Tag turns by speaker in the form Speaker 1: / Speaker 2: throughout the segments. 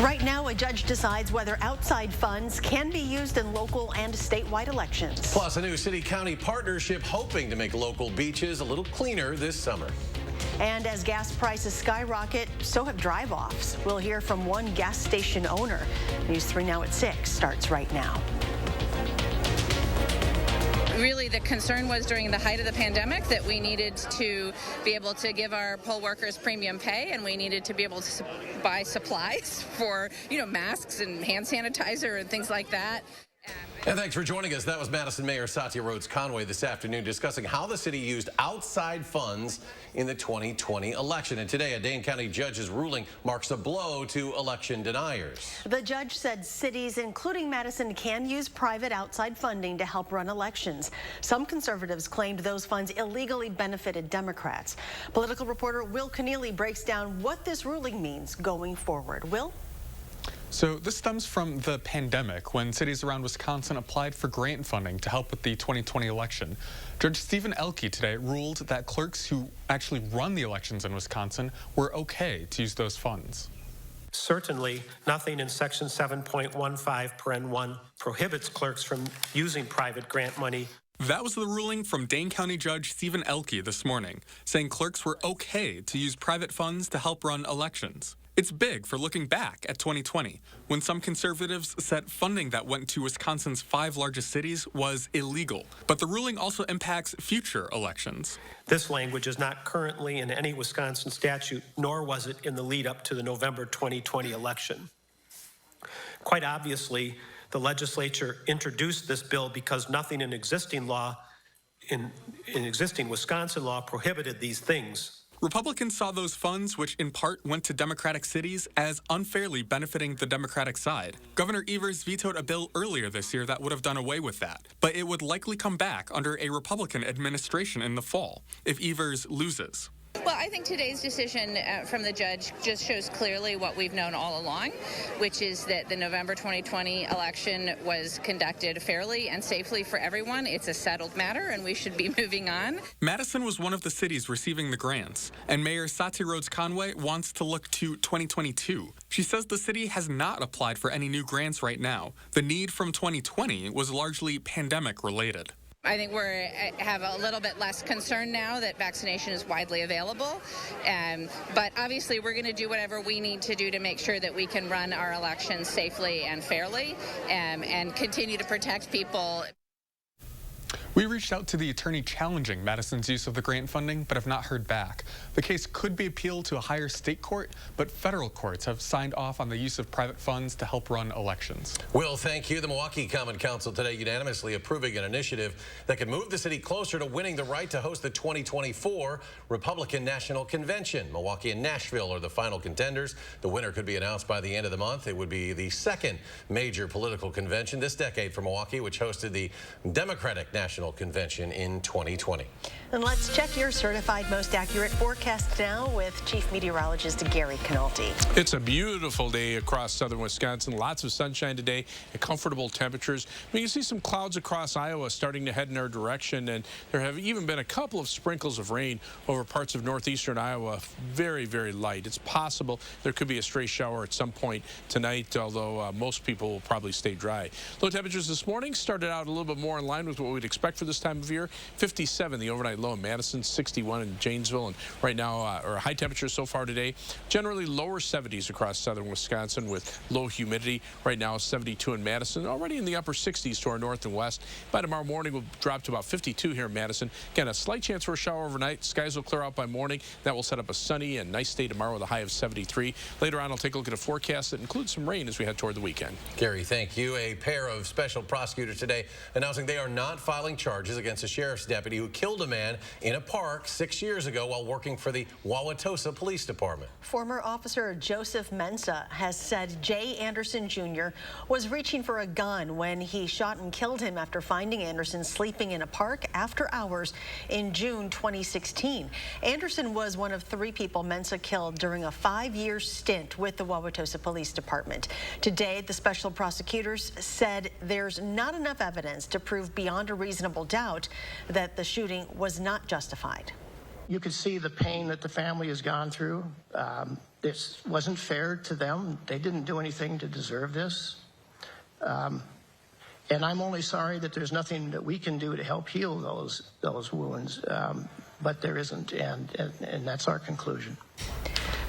Speaker 1: Right now, a judge decides whether outside funds can be used in local and statewide elections.
Speaker 2: Plus, a new city-county partnership hoping to make local beaches a little cleaner this summer.
Speaker 1: And as gas prices skyrocket, so have drive-offs. We'll hear from one gas station owner. News 3 Now at 6 starts right now.
Speaker 3: Really, the concern was during the height of the pandemic that we needed to be able to give our poll workers premium pay, and we needed to be able to buy supplies for, masks and hand sanitizer and things like that.
Speaker 2: And thanks for joining us. That was Madison Mayor Satya Rhodes Conway this afternoon discussing how the city used outside funds in the 2020 election. And today, a Dane County judge's ruling marks a blow to election deniers.
Speaker 1: The judge said cities, including Madison, can use private outside funding to help run elections. Some conservatives claimed those funds illegally benefited Democrats. Political reporter Will Keneally breaks down what this ruling means going forward. Will?
Speaker 4: So this stems from the pandemic, when cities around Wisconsin applied for grant funding to help with the 2020 election. Judge Stephen Elke today ruled that clerks who actually run the elections in Wisconsin were okay to use those funds.
Speaker 5: Certainly, nothing in Section 7.15(1) prohibits clerks from using private grant money.
Speaker 4: That was the ruling from Dane County Judge Stephen Elke this morning, saying clerks were okay to use private funds to help run elections. It's big for looking back at 2020, when some conservatives said funding that went to Wisconsin's 5 largest cities was illegal. But the ruling also impacts future elections.
Speaker 5: This language is not currently in any Wisconsin statute, nor was it in the lead up to the November 2020 election. Quite obviously, the legislature introduced this bill because nothing in existing law, in existing Wisconsin law, prohibited these things.
Speaker 4: Republicans saw those funds, which in part went to Democratic cities, as unfairly benefiting the Democratic side. Governor Evers vetoed a bill earlier this year that would have done away with that, but it would likely come back under a Republican administration in the fall if Evers loses.
Speaker 3: Well, I think today's decision from the judge just shows clearly what we've known all along, which is that the November 2020 election was conducted fairly and safely for everyone. It's a settled matter, and we should be moving on.
Speaker 4: Madison was one of the cities receiving the grants, and Mayor Satya Rhodes Conway wants to look to 2022. She says the city has not applied for any new grants right now. The need from 2020 was largely pandemic-related.
Speaker 3: I think we have a little bit less concern now that vaccination is widely available. But obviously, we're going to do whatever we need to do to make sure that we can run our elections safely and fairly and continue to protect people.
Speaker 4: We reached out to the attorney challenging Madison's use of the grant funding, but have not heard back. The case could be appealed to a higher state court, but federal courts have signed off on the use of private funds to help run elections.
Speaker 2: Will, thank you. The Milwaukee Common Council today unanimously approving an initiative that could move the city closer to winning the right to host the 2024 Republican National Convention. Milwaukee and Nashville are the final contenders. The winner could be announced by the end of the month. It would be the second major political convention this decade for Milwaukee, which hosted the Democratic National Convention in 2020.
Speaker 1: And let's check your certified most accurate forecast now with Chief Meteorologist Gary Canolti.
Speaker 6: It's a beautiful day across southern Wisconsin. Lots of sunshine today and comfortable temperatures. We can see some clouds across Iowa starting to head in our direction, and there have even been a couple of sprinkles of rain over parts of northeastern Iowa. Very, very light. It's possible there could be a stray shower at some point tonight, although most people will probably stay dry. Low temperatures this morning started out a little bit more in line with what we'd expect for this time of year. 57 the overnight low in Madison, 61 in Janesville, and right now or high temperatures so far today. Generally lower 70s across southern Wisconsin with low humidity. Right now 72 in Madison, already in the upper 60s to our north and west. By tomorrow morning we'll drop to about 52 here in Madison. Again, a slight chance for a shower overnight. Skies will clear out by morning. That will set up a sunny and nice day tomorrow with a high of 73. Later on I'll take a look at a forecast that includes some rain as we head toward the weekend.
Speaker 2: Gary, thank you. A pair of special prosecutors today announcing they are not filing charges against a sheriff's deputy who killed a man in a park 6 years ago while working for the Wauwatosa Police Department.
Speaker 1: Former Officer Joseph Mensa has said Jay Anderson Jr. was reaching for a gun when he shot and killed him after finding Anderson sleeping in a park after hours in June 2016. Anderson was one of 3 people Mensa killed during a 5-year stint with the Wauwatosa Police Department. Today, the special prosecutors said there's not enough evidence to prove beyond a reasonable doubt that the shooting was not justified.
Speaker 7: You can see the pain that the family has gone through. this wasn't fair to them. They didn't do anything to deserve this. And I'm only sorry that there's nothing that we can do to help heal those wounds, but there isn't, and that's our conclusion.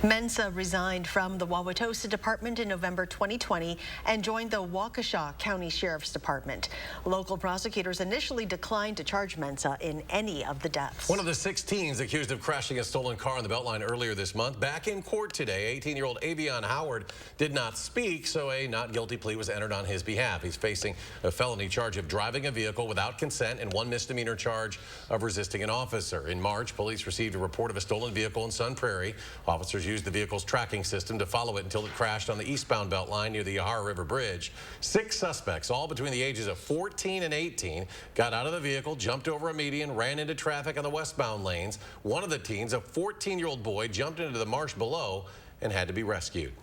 Speaker 1: Mensah resigned from the Wauwatosa Department in November 2020 and joined the Waukesha County Sheriff's Department. Local prosecutors initially declined to charge Mensah in any of the deaths.
Speaker 2: One of the 6 teens accused of crashing a stolen car on the Beltline earlier this month back in court today. 18-year-old Avion Howard did not speak, so a not guilty plea was entered on his behalf. He's facing a felony charge of driving a vehicle without consent and 1 misdemeanor charge of resisting an officer. In March, police received a report of a stolen vehicle in Sun Prairie. Officers used the vehicle's tracking system to follow it until it crashed on the eastbound Beltline near the Yahara River Bridge. 6 suspects, all between the ages of 14 and 18, got out of the vehicle, jumped over a median, ran into traffic on the westbound lanes. One of the teens, a 14-year-old boy, jumped into the marsh below and had to be rescued.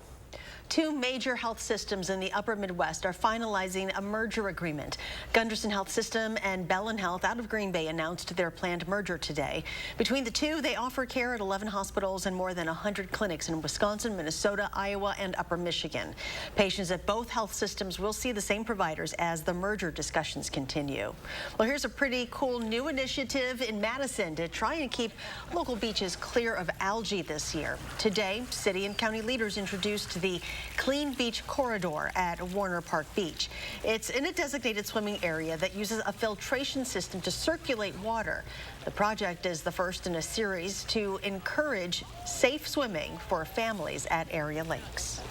Speaker 1: 2 major health systems in the upper Midwest are finalizing a merger agreement. Gunderson Health System and Bellin Health out of Green Bay announced their planned merger today. Between the 2, they offer care at 11 hospitals and more than 100 clinics in Wisconsin, Minnesota, Iowa, and Upper Michigan. Patients at both health systems will see the same providers as the merger discussions continue. Well, here's a pretty cool new initiative in Madison to try and keep local beaches clear of algae this year. Today, city and county leaders introduced the Clean Beach Corridor at Warner Park Beach. It's in a designated swimming area that uses a filtration system to circulate water. The project is the first in a series to encourage safe swimming for families at area lakes.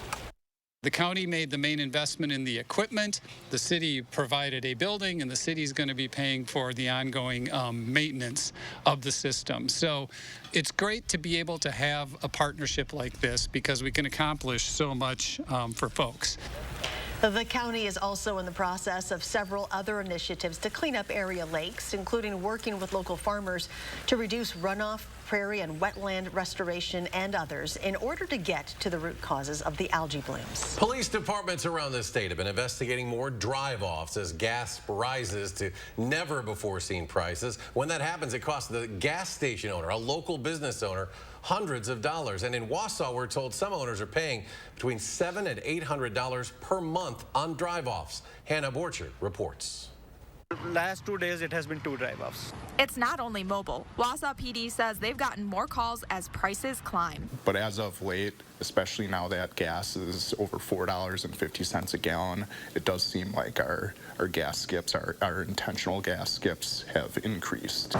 Speaker 8: The county made the main investment in the equipment. The city provided a building, and the city is going to be paying for the ongoing maintenance of the system. So it's great to be able to have a partnership like this because we can accomplish so much for folks.
Speaker 1: The county is also in the process of several other initiatives to clean up area lakes, including working with local farmers to reduce runoff, prairie and wetland restoration, and others in order to get to the root causes of the algae blooms.
Speaker 2: Police departments around the state have been investigating more drive-offs as gas rises to never-before-seen prices. When that happens, it costs the gas station owner, a local business owner, hundreds of dollars. And in Wausau, we're told some owners are paying between $700 and $800 per month on drive-offs. Hannah Borchert reports.
Speaker 9: Last 2 days, it has been 2 drive-offs.
Speaker 10: It's not only mobile. Wausau PD says they've gotten more calls as prices climb.
Speaker 11: But as of late, especially now that gas is over $4.50 a gallon, it does seem like our gas skips, our intentional gas skips have increased.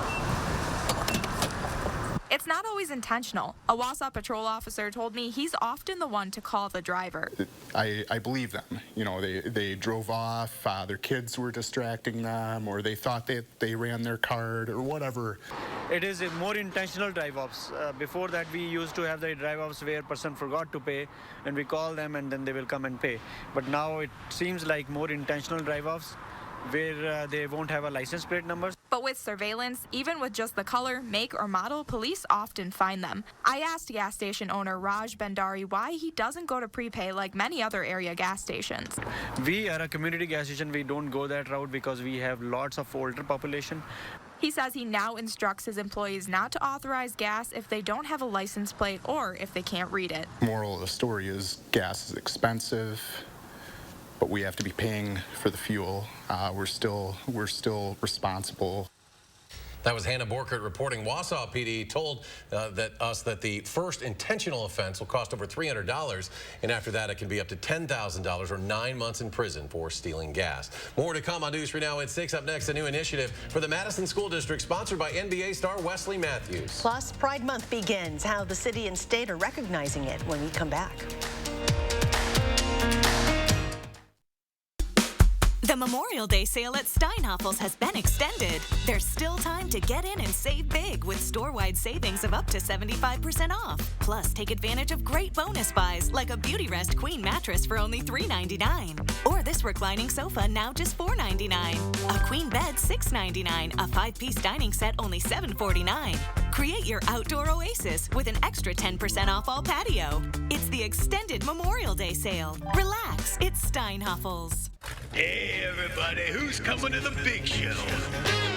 Speaker 10: It's not always intentional. A Wausau patrol officer told me he's often the one to call the driver.
Speaker 11: I believe them. You know, they drove off, their kids were distracting them, or they thought they ran their card, or whatever.
Speaker 9: It is a more intentional drive-offs. Before that, we used to have the drive-offs where person forgot to pay, and we call them, and then they will come and pay. But now it seems like more intentional drive-offs, where they won't have a license plate number.
Speaker 10: But with surveillance, even with just the color, make, or model, police often find them. I asked gas station owner Raj Bhandari why he doesn't go to prepay like many other area gas stations.
Speaker 9: We are a community gas station. We don't go that route because we have lots of older population.
Speaker 10: He says he now instructs his employees not to authorize gas if they don't have a license plate or if they can't read it.
Speaker 11: Moral of the story is gas is expensive, but we have to be paying for the fuel. We're still responsible.
Speaker 2: That was Hannah Borchert reporting. Wausau PD told us that the first intentional offense will cost over $300, and after that it can be up to $10,000 or 9 months in prison for stealing gas. More to come on News 3 Now at 6. Up next, a new initiative for the Madison School District sponsored by NBA star Wesley Matthews.
Speaker 1: Plus, Pride Month begins, how the city and state are recognizing it when we come back.
Speaker 12: The Memorial Day sale at Steinhafels has been extended. There's still time to get in and save big with store-wide savings of up to 75% off. Plus, take advantage of great bonus buys like a Beauty Rest Queen mattress for only $3.99. Or this reclining sofa now just $4.99. A queen bed $6.99. A 5-piece dining set only $7.49. Create your outdoor oasis with an extra 10% off all patio. It's the extended Memorial Day sale. Relax, it's Steinhafels.
Speaker 13: Hey everybody, who's coming to the big show?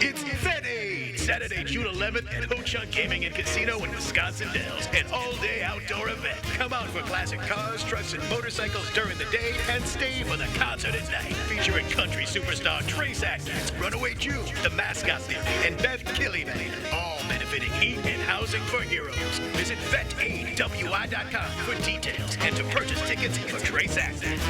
Speaker 13: It's Vet Aid, Saturday, June 11th at Ho Chunk Gaming and Casino in Wisconsin Dells. An all-day outdoor event. Come out for classic cars, trucks, and motorcycles during the day and stay for the concert at night. Featuring country superstar Trace Atkins, Runaway Jew, the Mascot Theory, and Beth Killian. All benefiting heat and housing for heroes. Visit vetaidwi.com for details and to purchase tickets for Trace Atkins.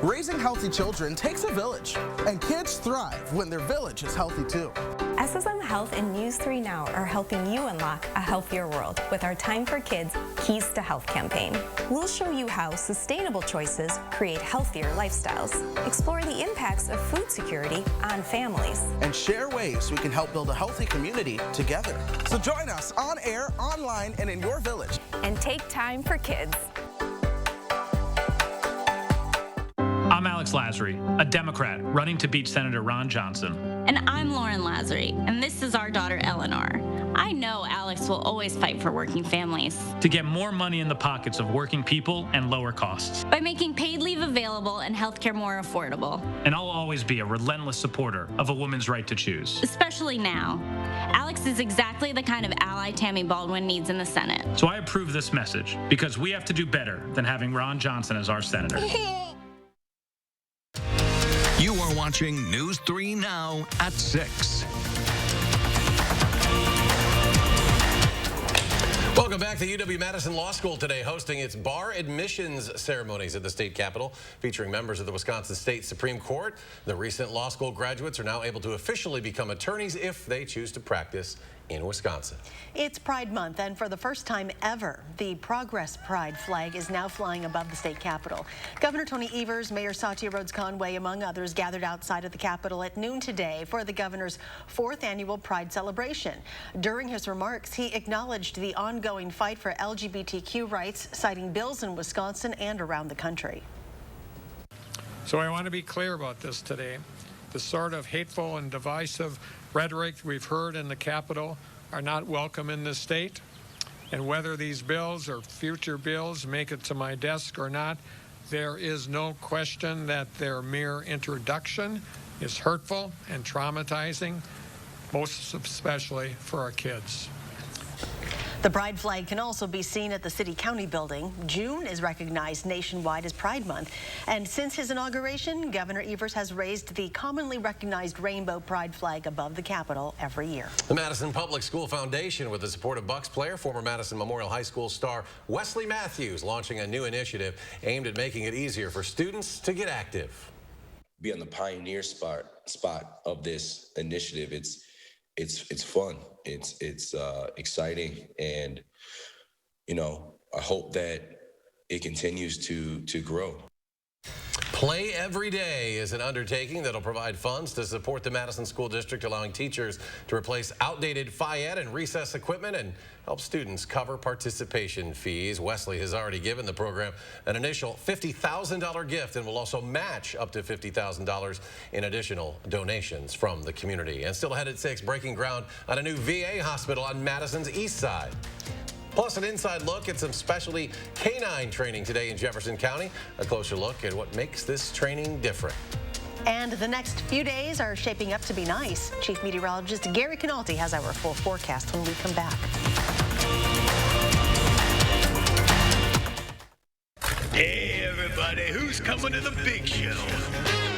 Speaker 14: Raising healthy children takes a village, and kids thrive when their village is healthy too.
Speaker 15: SSM Health and News 3 Now are helping you unlock a healthier world with our Time for Kids Keys to Health campaign. We'll show you how sustainable choices create healthier lifestyles, explore the impacts of food security on families,
Speaker 14: and share ways we can help build a healthy community together. So join us on air, online, and in your village.
Speaker 15: And take time for kids.
Speaker 16: I'm Alex Lasry, a Democrat running to beat Senator Ron Johnson.
Speaker 17: And I'm Lauren Lasry, and this is our daughter Eleanor. I know Alex will always fight for working families.
Speaker 16: To get more money in the pockets of working people and lower costs.
Speaker 17: By making paid leave available and healthcare more affordable.
Speaker 16: And I'll always be a relentless supporter of a woman's right to choose.
Speaker 17: Especially now. Alex is exactly the kind of ally Tammy Baldwin needs in the Senate.
Speaker 16: So I approve this message because we have to do better than having Ron Johnson as our senator.
Speaker 18: You are watching News 3 Now at 6.
Speaker 2: Welcome back to UW-Madison Law School today, hosting its bar admissions ceremonies at the state capitol, featuring members of the Wisconsin State Supreme Court. The recent law school graduates are now able to officially become attorneys if they choose to practice in Wisconsin.
Speaker 1: It's Pride Month, and for the first time ever, the Progress Pride flag is now flying above the state capitol. Governor Tony Evers, Mayor Satya Rhodes-Conway, among others, gathered outside of the capitol at noon today for the governor's 4th annual Pride celebration. During his remarks, he acknowledged the ongoing fight for LGBTQ rights, citing bills in Wisconsin and around the country.
Speaker 19: So I want to be clear about this today. The sort of hateful and divisive rhetoric we've heard in the Capitol are not welcome in this state. And whether these bills or future bills make it to my desk or not, there is no question that their mere introduction is hurtful and traumatizing, most especially for our kids.
Speaker 1: The Pride flag can also be seen at the City County building. June is recognized nationwide as Pride Month. And since his inauguration, Governor Evers has raised the commonly recognized rainbow Pride flag above the Capitol every year.
Speaker 2: The Madison Public School Foundation, with the support of Bucks player, former Madison Memorial High School star Wesley Matthews, launching a new initiative aimed at making it easier for students to get active.
Speaker 20: Be on the pioneer spot of this initiative. It's fun. It's exciting, and I hope that it continues to grow.
Speaker 2: Play Every Day is an undertaking that'll provide funds to support the Madison School District, allowing teachers to replace outdated Phi-Ed and recess equipment and help students cover participation fees. Wesley has already given the program an initial $50,000 gift and will also match up to $50,000 in additional donations from the community. And still ahead at 6, breaking ground on a new VA hospital on Madison's east side. Plus, an inside look at some specialty canine training today in Jefferson County. A closer look at what makes this training different.
Speaker 1: And the next few days are shaping up to be nice. Chief Meteorologist Gary Canalti has our full forecast when we come back.
Speaker 13: Hey everybody, who's coming to the big show?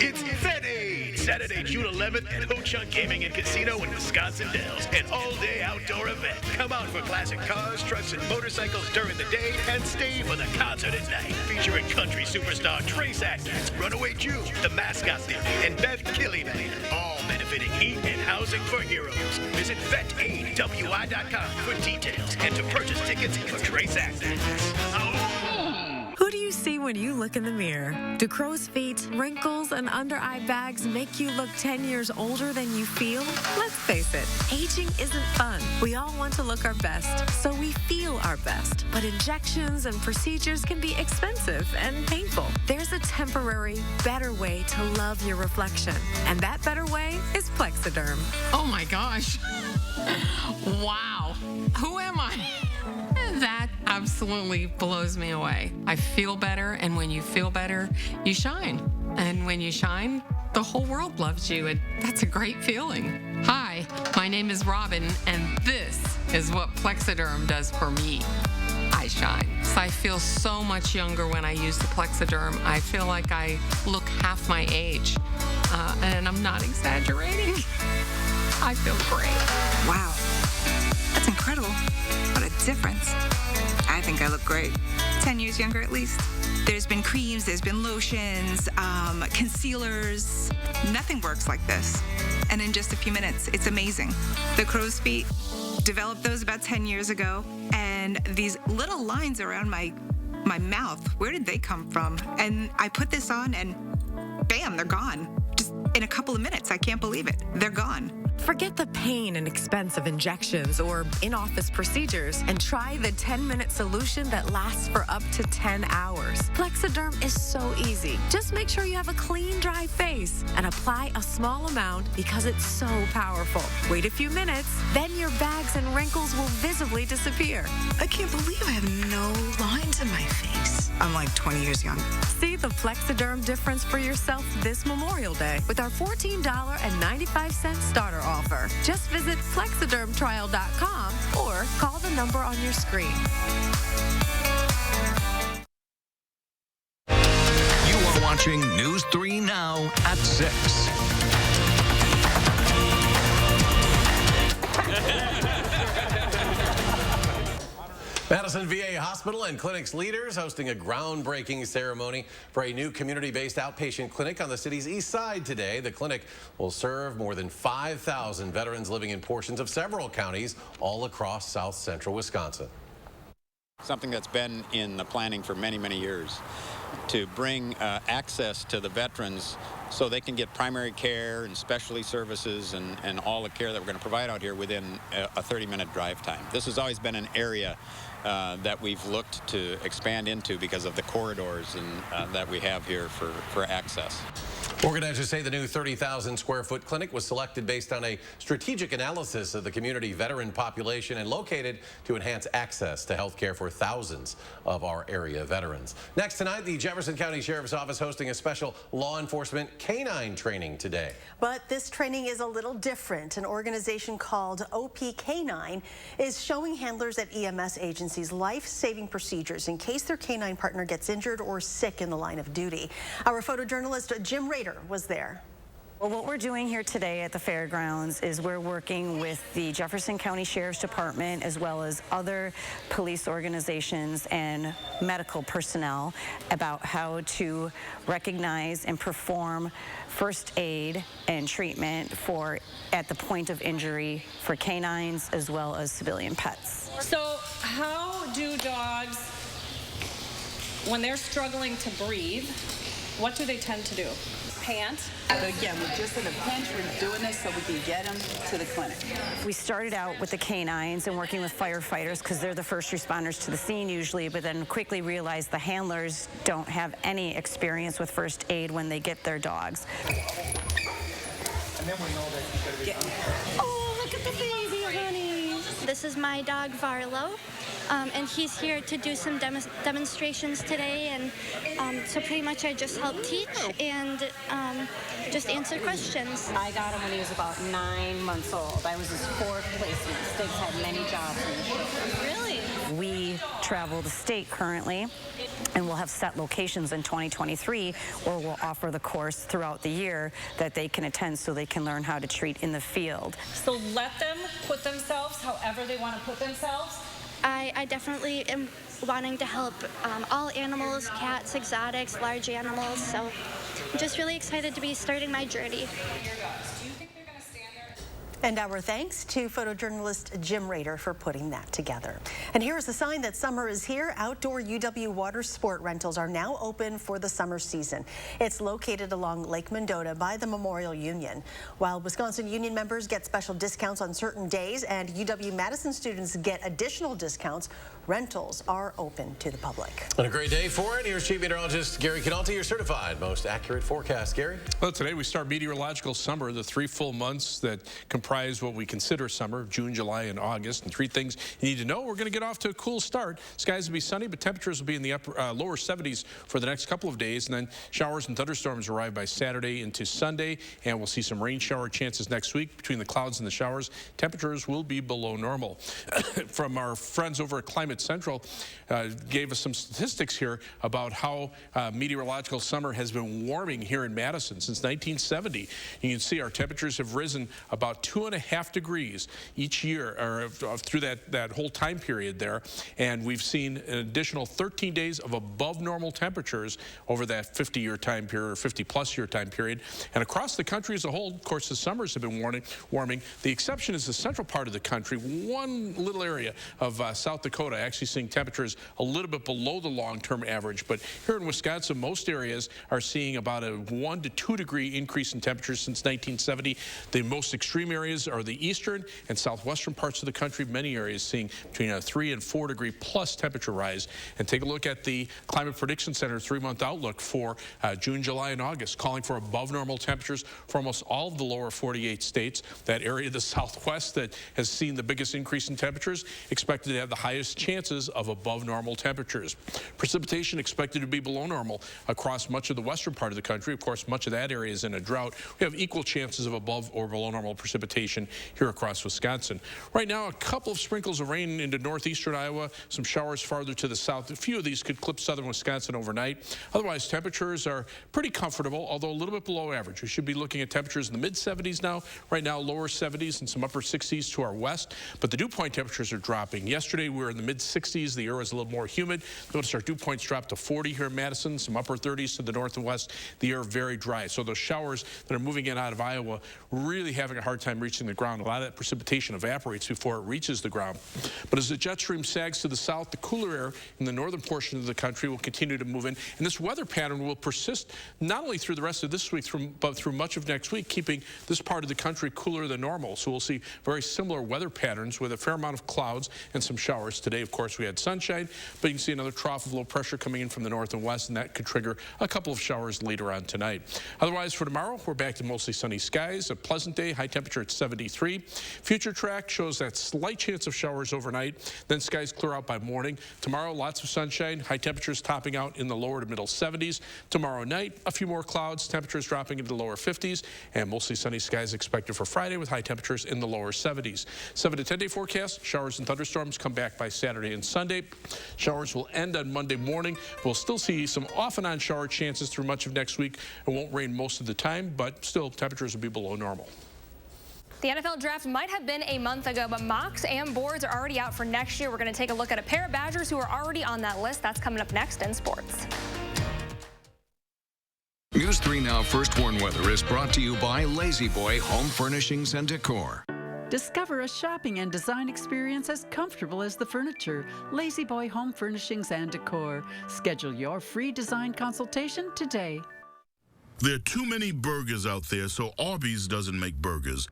Speaker 13: It's Vet Aid, Saturday, June 11th at Ho Chunk Gaming and Casino in Wisconsin Dells. An all-day outdoor event. Come out for classic cars, trucks, and motorcycles during the day and stay for the concert at night. Featuring country superstar Trace Atkins, Runaway Jew, the Mascot Theory, and Beth Killian. All benefiting heat and housing for heroes. Visit vetaidwi.com for details and to purchase tickets for Trace Atkins.
Speaker 21: Who do you see when you look in the mirror? Do crow's feet, wrinkles, and under-eye bags make you look 10 years older than you feel? Let's face it, aging isn't fun. We all want to look our best, so we feel our best. But injections and procedures can be expensive and painful. There's a temporary, better way to love your reflection. And that better way is Plexiderm.
Speaker 22: Oh my gosh. Wow. Who am I? That
Speaker 5: absolutely blows me away. I feel better, and when you feel better, you shine. And when you shine, the whole world loves you, and that's a great feeling. Hi, my name is Robin, and this is what Plexiderm does for me. I shine. So I feel so much younger when I use the Plexiderm. I feel like I look half my age, and I'm not exaggerating. I feel great.
Speaker 22: Wow, that's incredible. What a difference. I think I look great. 10 years younger at least. There's been creams, there's been lotions, concealers. Nothing works like this. And in just a few minutes, it's amazing. The crow's feet, developed those about 10 years ago. And these little lines around my mouth, where did they come from? And I put this on and bam, they're gone. Just in a couple of minutes, I can't believe it. They're gone.
Speaker 21: Forget the pain and expense of injections or in-office procedures and try the 10-minute solution that lasts for up to 10 hours. Plexiderm is so easy. Just make sure you have a clean, dry face and apply a small amount because it's so powerful. Wait a few minutes, then your bags and wrinkles will visibly disappear.
Speaker 22: I can't believe I have no lines in my face. I'm like 20 years young.
Speaker 21: See the Plexiderm difference for yourself this Memorial Day with our $14.95 starter offer. Just visit plexidermtrial.com or call the number on your screen.
Speaker 18: You are watching News 3 Now at 6.
Speaker 2: Madison VA Hospital and Clinic's leaders hosting a groundbreaking ceremony for a new community-based outpatient clinic on the city's east side today. The clinic will serve more than 5,000 veterans living in portions of several counties all across south central Wisconsin.
Speaker 23: Something that's been in the planning for many, many years to bring access to the veterans so they can get primary care and specialty services and all the care that we're going to provide out here within a 30-minute drive time. This has always been an area that we've looked to expand into because of the corridors and that we have here for access.
Speaker 2: Organizers say the new 30,000 square foot clinic was selected based on a strategic analysis of the community veteran population and located to enhance access to health care for thousands of our area veterans. Next tonight, the Jefferson County Sheriff's Office hosting a special law enforcement canine training today.
Speaker 1: But this training is a little different. An organization called OP-Canine is showing handlers at EMS agencies life-saving procedures in case their canine partner gets injured or sick in the line of duty. Our photojournalist Jim Rader was there.
Speaker 24: Well, what we're doing here today at the fairgrounds is we're working with the Jefferson County Sheriff's Department as well as other police organizations and medical personnel about how to recognize and perform first aid and treatment at the point of injury for canines as well as civilian pets.
Speaker 25: So how do dogs, when they're struggling to breathe, what do they tend to do? Pant.
Speaker 26: Again, we're just in a pinch. We're doing this so we can get them to the clinic.
Speaker 24: We started out with the canines and working with firefighters because they're the first responders to the scene usually, but then quickly realized the handlers don't have any experience with first aid when they get their dogs.
Speaker 26: And then we know that you gotta be
Speaker 27: Oh, look at the baby, honey. This is my dog, Varlo. And he's here to do some demonstrations today, and so pretty much I just help teach and just answer questions.
Speaker 24: I got him when he was about 9 months old. I was his 4th placement. Stig's had many jobs.
Speaker 27: Really?
Speaker 24: We travel the state currently, and we'll have set locations in 2023 where we'll offer the course throughout the year that they can attend so they can learn how to treat in the field.
Speaker 25: So let them put themselves however they want to put themselves.
Speaker 27: I definitely am wanting to help all animals, cats, exotics, large animals, so I'm just really excited to be starting my journey.
Speaker 1: And our thanks to photojournalist Jim Rader for putting that together. And here is a sign that summer is here. Outdoor UW water sport rentals are now open for the summer season. It's located along Lake Mendota by the Memorial Union. While Wisconsin Union members get special discounts on certain days and UW-Madison students get additional discounts, rentals are open to the public.
Speaker 2: And a great day for it. Here's Chief Meteorologist Gary Canalti, your certified most accurate forecast. Gary?
Speaker 6: Well, today we start meteorological summer, the 3 full months that comprise comprise what we consider summer, June, July, and August. And 3 things you need to know. We're going to get off to a cool start. Skies will be sunny, but temperatures will be in the lower 70s for the next couple of days. And then showers and thunderstorms arrive by Saturday into Sunday. And we'll see some rain shower chances next week. Between the clouds and the showers, temperatures will be below normal. From our friends over at Climate Central, gave us some statistics here about how meteorological summer has been warming here in Madison since 1970. You can see our temperatures have risen about 2.5 degrees each year, or through that whole time period there. And we've seen an additional 13 days of above normal temperatures over that 50-year time period, or 50-plus year time period. And across the country as a whole, of course, the summers have been warming. The exception is the central part of the country. One little area of South Dakota actually seeing temperatures a little bit below the long-term average. But here in Wisconsin, most areas are seeing about a 1 to 2 degree increase in temperatures since 1970. The most extreme areas are the eastern and southwestern parts of the country. Many areas seeing between a 3 and 4 degree plus temperature rise. And take a look at the Climate Prediction Center 3-month outlook for June, July, and August, calling for above normal temperatures for almost all of the lower 48 states. That area of the Southwest that has seen the biggest increase in temperatures expected to have the highest chances of above normal temperatures. Precipitation expected to be below normal across much of the western part of the country. Of course, much of that area is in a drought. We have equal chances of above or below normal precipitation here across Wisconsin. Right now, a couple of sprinkles of rain into northeastern Iowa, some showers farther to the south. A few of these could clip southern Wisconsin overnight. Otherwise, temperatures are pretty comfortable, although a little bit below average. We should be looking at temperatures in the mid-70s now. Right now, lower 70s and some upper 60s to our west. But the dew point temperatures are dropping. Yesterday, we were in the mid-60s. The air was a little more humid. Notice our dew points dropped to 40 here in Madison, some upper 30s to the north and west. The air very dry. So those showers that are moving in out of Iowa really having a hard time reaching the ground. A lot of that precipitation evaporates before it reaches the ground. But as the jet stream sags to the south, the cooler air in the northern portion of the country will continue to move in. And this weather pattern will persist not only through the rest of this week, but through much of next week, keeping this part of the country cooler than normal. So we'll see very similar weather patterns with a fair amount of clouds and some showers. Today, of course, we had sunshine, but you can see another trough of low pressure coming in from the north and west, and that could trigger a couple of showers later on tonight. Otherwise, for tomorrow, we're back to mostly sunny skies, a pleasant day, high temperature at 73. Future track shows that slight chance of showers overnight, then skies clear out by morning. Tomorrow, lots of sunshine, high temperatures topping out in the lower to middle 70s. Tomorrow night, a few more clouds, temperatures dropping into the lower 50s, and mostly sunny skies expected for Friday with high temperatures in the lower 70s. 7 to 10 day forecast, showers and thunderstorms come back by Saturday and Sunday. Showers will end on Monday morning. We'll still see some off and on shower chances through much of next week. It won't rain most of the time, but still temperatures will be below normal.
Speaker 3: The NFL draft might have been a month ago, but mocks and boards are already out for next year. We're going to take a look at a pair of Badgers who are already on that list. That's coming up next in sports.
Speaker 18: News 3 Now First Warn Weather is brought to you by Lazy Boy Home Furnishings and Decor.
Speaker 4: Discover a shopping and design experience as comfortable as the furniture. Lazy Boy Home Furnishings and Decor. Schedule your free design consultation today.
Speaker 7: There are too many burgers out there, so Arby's doesn't make burgers.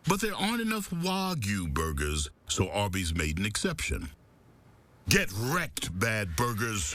Speaker 7: But there aren't enough Wagyu burgers, so Arby's made an exception. Get wrecked, bad burgers.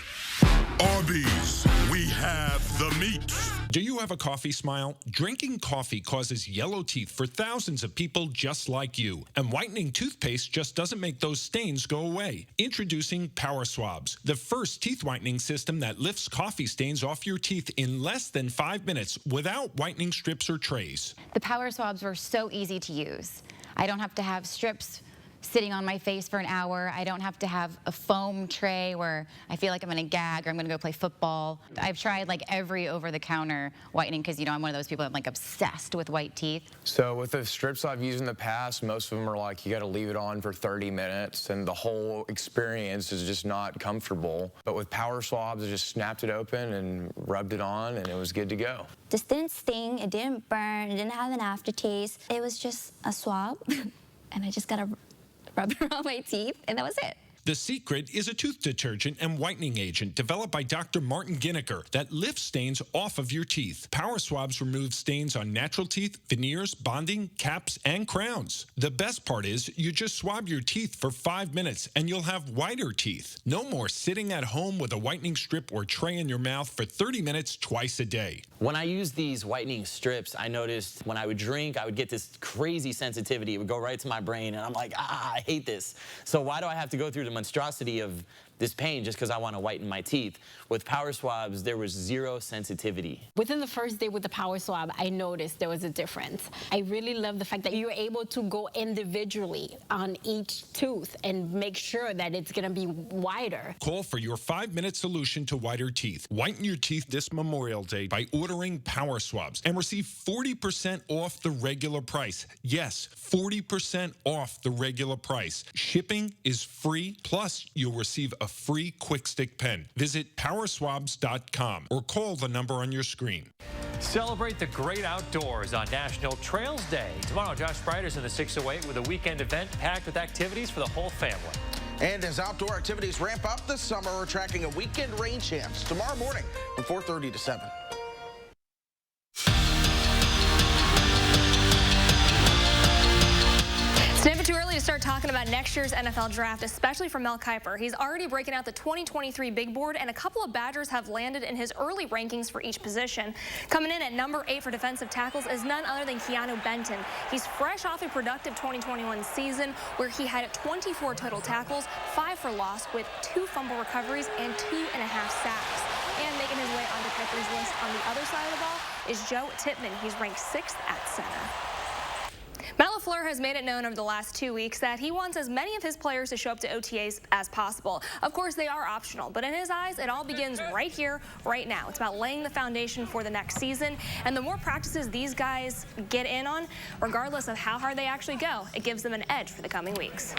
Speaker 7: Arby's, we have the meat.
Speaker 8: Do you have a coffee smile? Drinking coffee causes yellow teeth for thousands of people just like you. And whitening toothpaste just doesn't make those stains go away. Introducing Power Swabs, the first teeth whitening system that lifts coffee stains off your teeth in less than 5 minutes without whitening strips or trays.
Speaker 9: The Power Swabs were so easy to use. I don't have to have strips sitting on my face for an hour. I don't have to have a foam tray where I feel like I'm gonna gag or I'm gonna go play football. I've tried like every over-the-counter whitening because, you know, I'm one of those people that's like obsessed with white teeth.
Speaker 10: So with the strips I've used in the past, most of them are like you gotta leave it on for 30 minutes and the whole experience is just not comfortable. But with Power Swabs, I just snapped it open and rubbed it on and it was good to go.
Speaker 11: This didn't sting, it didn't burn, it didn't have an aftertaste. It was just a swab and I just gotta rub it on my teeth, and that was it.
Speaker 8: The secret is a tooth detergent and whitening agent developed by Dr. Martin Ginniker that lifts stains off of your teeth. Power Swabs remove stains on natural teeth, veneers, bonding, caps, and crowns. The best part is you just swab your teeth for 5 minutes and you'll have whiter teeth. No more sitting at home with a whitening strip or tray in your mouth for 30 minutes twice a day.
Speaker 12: When I use these whitening strips, I noticed when I would drink, I would get this crazy sensitivity. It would go right to my brain, and I'm like, I hate this. So why do I have to go through the monstrosity of this pain just because I want to whiten my teeth? With Power Swabs, there was zero sensitivity.
Speaker 14: Within the first day with the Power Swab, I noticed there was a difference. I really love the fact that you're able to go individually on each tooth and make sure that it's going to be wider.
Speaker 8: Call for your 5-minute solution to whiter teeth. Whiten your teeth this Memorial Day by ordering Power Swabs and receive 40% off the regular price. Yes, 40% off the regular price. Shipping is free, plus you'll receive a free Quick Stick pen. Visit powerswabs.com or call the number on your screen.
Speaker 15: Celebrate the great outdoors on National Trails Day. Tomorrow, Josh Bryder's in the 608 with a weekend event packed with activities for the whole family.
Speaker 16: And as outdoor activities ramp up this summer, we're tracking a weekend rain chance tomorrow morning from 4:30 to 7.
Speaker 3: It's never too early to start talking about next year's NFL draft, especially for Mel Kiper. He's already breaking out the 2023 big board, and a couple of Badgers have landed in his early rankings for each position. Coming in at number 8 for defensive tackles is none other than Keanu Benton. He's fresh off a productive 2021 season where he had 24 total tackles, 5 for loss with 2 fumble recoveries and 2.5 sacks. And making his way onto Kiper's list on the other side of the ball is Joe Tippmann. He's ranked 6th at center. Matt LaFleur has made it known over the last 2 weeks that he wants as many of his players to show up to OTAs as possible. Of course, they are optional, but in his eyes, it all begins right here, right now. It's about laying the foundation for the next season, and the more practices these guys get in on, regardless of how hard they actually go, it gives them an edge for the coming weeks.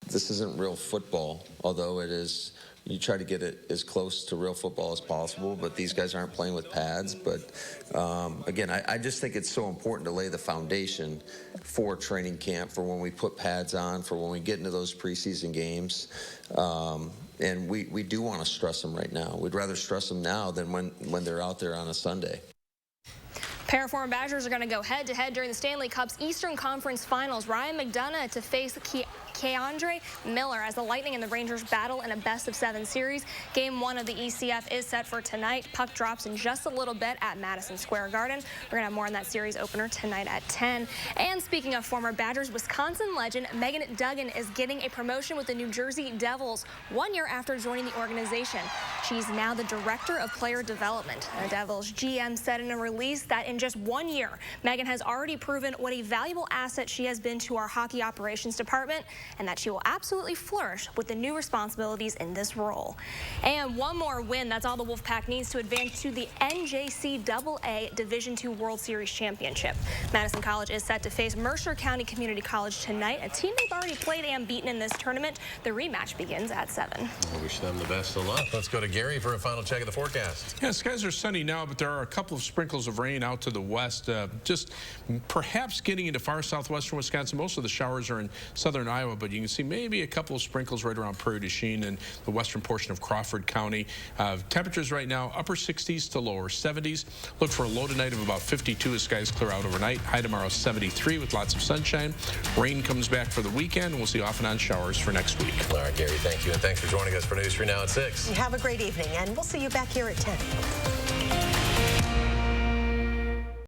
Speaker 17: This isn't real football, although it is. You try to get it as close to real football as possible, but these guys aren't playing with pads. But again, I just think it's so important to lay the foundation for training camp, for when we put pads on, for when we get into those preseason games. And we do want to stress them right now. We'd rather stress them now than when they're out there on a Sunday.
Speaker 3: Pair of former Badgers are going to go head-to-head during the Stanley Cup's Eastern Conference Finals. Ryan McDonough to face Keandre Miller as the Lightning and the Rangers battle in a best-of-7 series. Game 1 of the ECF is set for tonight. Puck drops in just a little bit at Madison Square Garden. We're going to have more on that series opener tonight at 10. And speaking of former Badgers, Wisconsin legend Megan Duggan is getting a promotion with the New Jersey Devils 1 year after joining the organization. She's now the Director of Player Development. The Devils GM said in a release that in just 1 year, Megan has already proven what a valuable asset she has been to our hockey operations department, and that she will absolutely flourish with the new responsibilities in this role. And one more win, that's all the Wolfpack needs to advance to the NJCAA Division II World Series Championship. Madison College is set to face Mercer County Community College tonight, a team they've already played and beaten in this tournament. The rematch begins at 7.
Speaker 2: I wish them the best of luck. Let's go to Gary for a final check of the forecast.
Speaker 6: Yeah, skies are sunny now, but there are a couple of sprinkles of rain out to the west, just perhaps getting into far southwestern Wisconsin. Most of the showers are in southern Iowa, but you can see maybe a couple of sprinkles right around Prairie du Chien and the western portion of Crawford County. Temperatures right now, upper 60s to lower 70s. Look for a low tonight of about 52 as skies clear out overnight. High tomorrow 73 with lots of sunshine. Rain comes back for the weekend, and we'll see off and on showers for next week.
Speaker 2: All right, Gary, thank you, and thanks for joining us for News 3 Now at 6.
Speaker 1: Have a great evening, and we'll see you back here at 10.